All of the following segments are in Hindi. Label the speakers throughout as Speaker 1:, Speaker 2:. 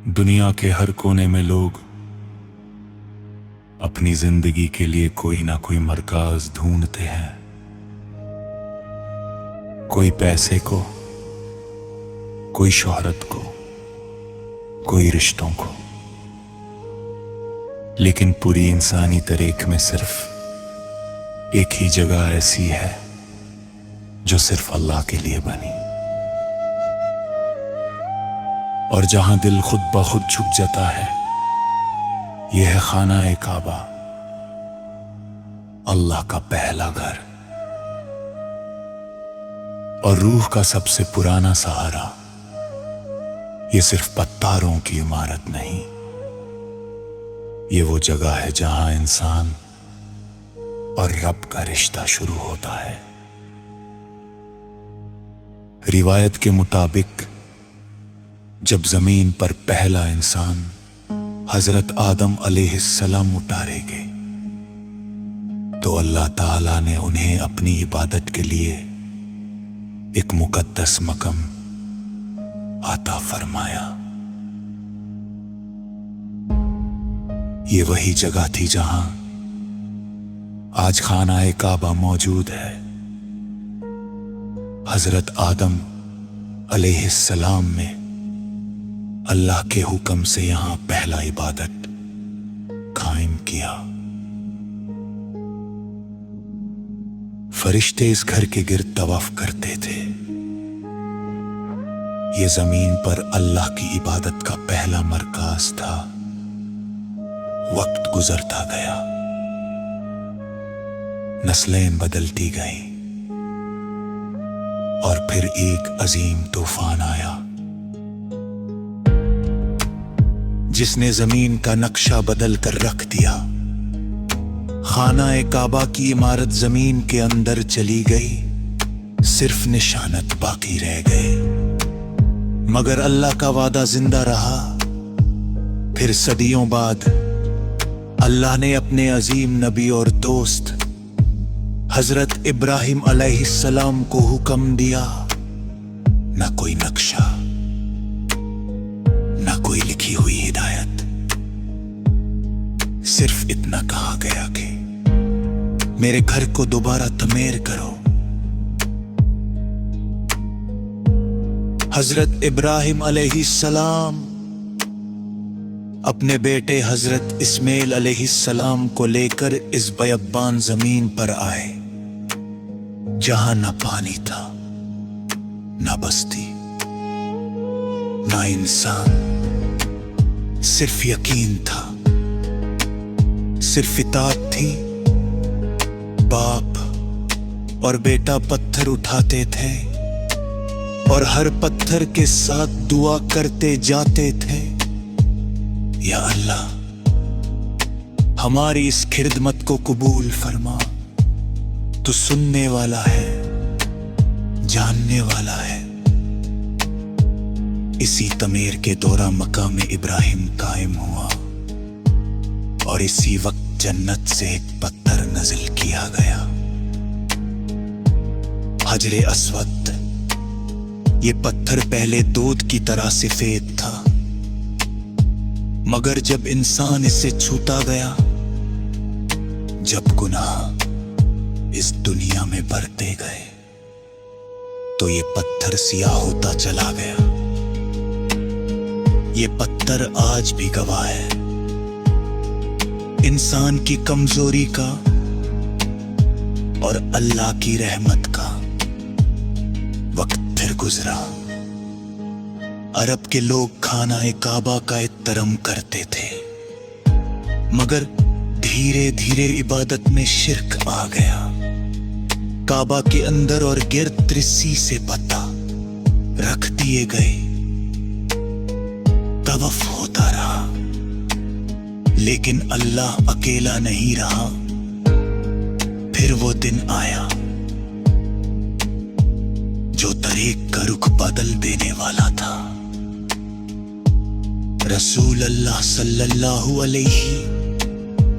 Speaker 1: दुनिया के हर कोने में लोग अपनी जिंदगी के लिए कोई ना कोई मरकज ढूंढते हैं। कोई पैसे को, कोई शोहरत को, कोई रिश्तों को, लेकिन पूरी इंसानी तारीख में सिर्फ एक ही जगह ऐसी है जो सिर्फ अल्लाह के लिए बनी, और जहां दिल खुद ब खुद झुक जाता है, यह है खाना-ए काबा, अल्लाह का पहला घर और रूह का सबसे पुराना सहारा। यह सिर्फ पत्थरों की इमारत नहीं, ये वो जगह है जहां इंसान और रब का रिश्ता शुरू होता है। रिवायत के मुताबिक जब जमीन पर पहला इंसान हजरत आदम अलैहिस्सलाम उतारे गए, तो अल्लाह ताला ने उन्हें अपनी इबादत के लिए एक मुकद्दस मकाम अता फरमाया। ये वही जगह थी जहां आज खाना-ए काबा मौजूद है। हजरत आदम अलैहिस्सलाम में अल्लाह के हुक्म से यहां पहला इबादत कायम किया। फरिश्ते इस घर के गिर्द तवाफ करते थे। यह जमीन पर अल्लाह की इबादत का पहला मरकज था। वक्त गुजरता गया, नस्लें बदलती गईं, और फिर एक अजीम तूफान आया जिसने जमीन का नक्शा बदल कर रख दिया। खाना-ए काबा की इमारत जमीन के अंदर चली गई, सिर्फ निशानत बाकी रह गए। मगर अल्लाह का वादा जिंदा रहा। फिर सदियों बाद अल्लाह ने अपने अजीम नबी और दोस्त हजरत इब्राहिम अलैहिस्सलाम को हुक्म दिया, ना कोई नक्शा, ना कोई लिखी हुई हिदायत, सिर्फ इतना कहा गया कि मेरे घर को दोबारा तमीर करो। हजरत इब्राहिम अलैहिस्सलाम अपने बेटे हजरत इस्माइल अलैहिस्सलाम को लेकर इस बयब्बान जमीन पर आए, जहां ना पानी था, ना बस्ती, ना इंसान, सिर्फ यकीन था, सिर्फ इताअत थी। बाप और बेटा पत्थर उठाते थे और हर पत्थर के साथ दुआ करते जाते थे, या अल्लाह हमारी इस खिदमत को कबूल फरमा। तू सुनने वाला है, जानने वाला है। इसी तमीर के दौरा मकाम इब्राहिम कायम हुआ, और इसी वक्त जन्नत से एक पत्थर नज़िल किया गया, हजरे अस्वद। ये पत्थर पहले दूध की तरह सफेद था, मगर जब इंसान इसे छूता गया, जब गुनाह इस दुनिया में बढ़ते गए, तो ये पत्थर सियाह होता चला गया। ये पत्थर आज भी गवाह है इंसान की कमजोरी का और अल्लाह की रहमत का। वक्त फिर गुजरा। अरब के लोग खाना-ए काबा का एहतराम करते थे, मगर धीरे धीरे इबादत में शिर्क आ गया। काबा के अंदर और गिर्द त्रिस्सी से पत्ता रख दिए गए। तवफ होता रहा, लेकिन अल्लाह अकेला नहीं रहा। फिर वो दिन आया जो तरीक का रुख बदल देने वाला था। रसूल अल्लाह सल्लल्लाहु अलैहि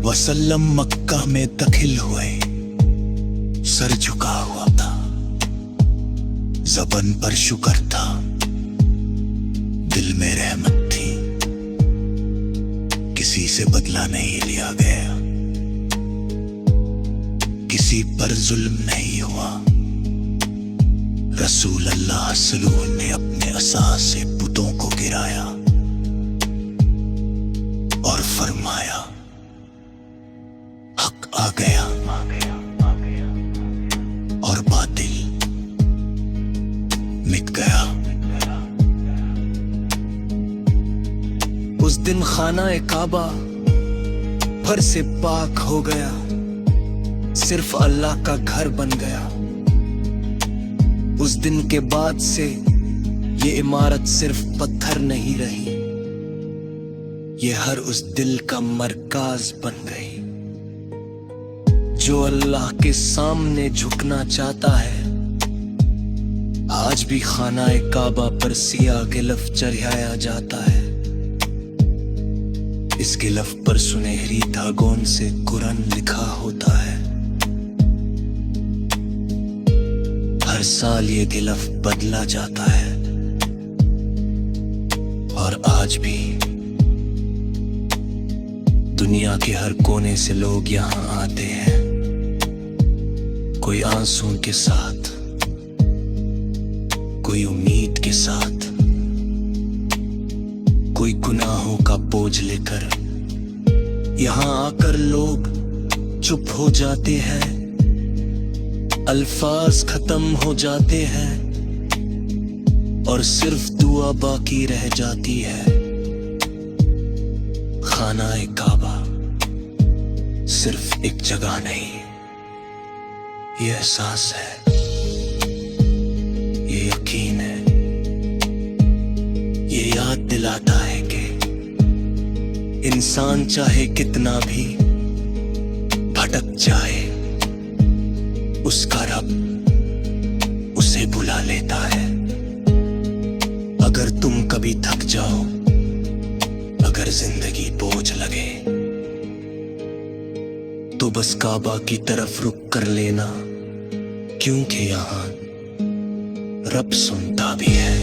Speaker 1: वसल्लम मक्का में दाखिल हुए। सर झुका हुआ था, जबान पर शुक्र था, दिल में रहमत थी। से बदला नहीं लिया गया, किसी पर जुल्म नहीं हुआ। रसूल अल्लाह सल्लल्लाहु ने अपने असा से बुतों को गिराया और फरमाया, हक आ गया और बातिल मिट गया।
Speaker 2: उस दिन खाना काबा फर से पाक हो गया, सिर्फ अल्लाह का घर बन गया। उस दिन के बाद से ये इमारत सिर्फ पत्थर नहीं रही, ये हर उस दिल का मरकज बन गई। जो अल्लाह के सामने झुकना चाहता है, आज भी खाना काबा पर सिया गिलफ चढ़ाया जाता है। इस गिलफ पर सुनहरी धागों से कुरान लिखा होता है। हर साल ये गिलफ बदला जाता है और आज भी दुनिया के हर कोने से लोग यहाँ आते हैं, कोई आंसू के साथ, कोई उम्मीद के साथ, कोई गुनाहों का बोझ लेकर। यहाँ आकर लोग चुप हो जाते हैं, अल्फाज खत्म हो जाते हैं और सिर्फ दुआ बाकी रह जाती है। खाना काबा सिर्फ एक जगह नहीं, ये एहसास है, ये यकीन है, ये याद दिलाता है कि इंसान चाहे कितना भी भटक जाए, उसका रब उसे बुला लेता है। अगर तुम कभी थक जाओ, अगर जिंदगी बोझ लगे, तो बस काबा की तरफ रुक कर लेना, क्योंकि यहाँ रब सुनता भी है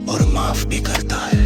Speaker 2: और माफ भी करता है।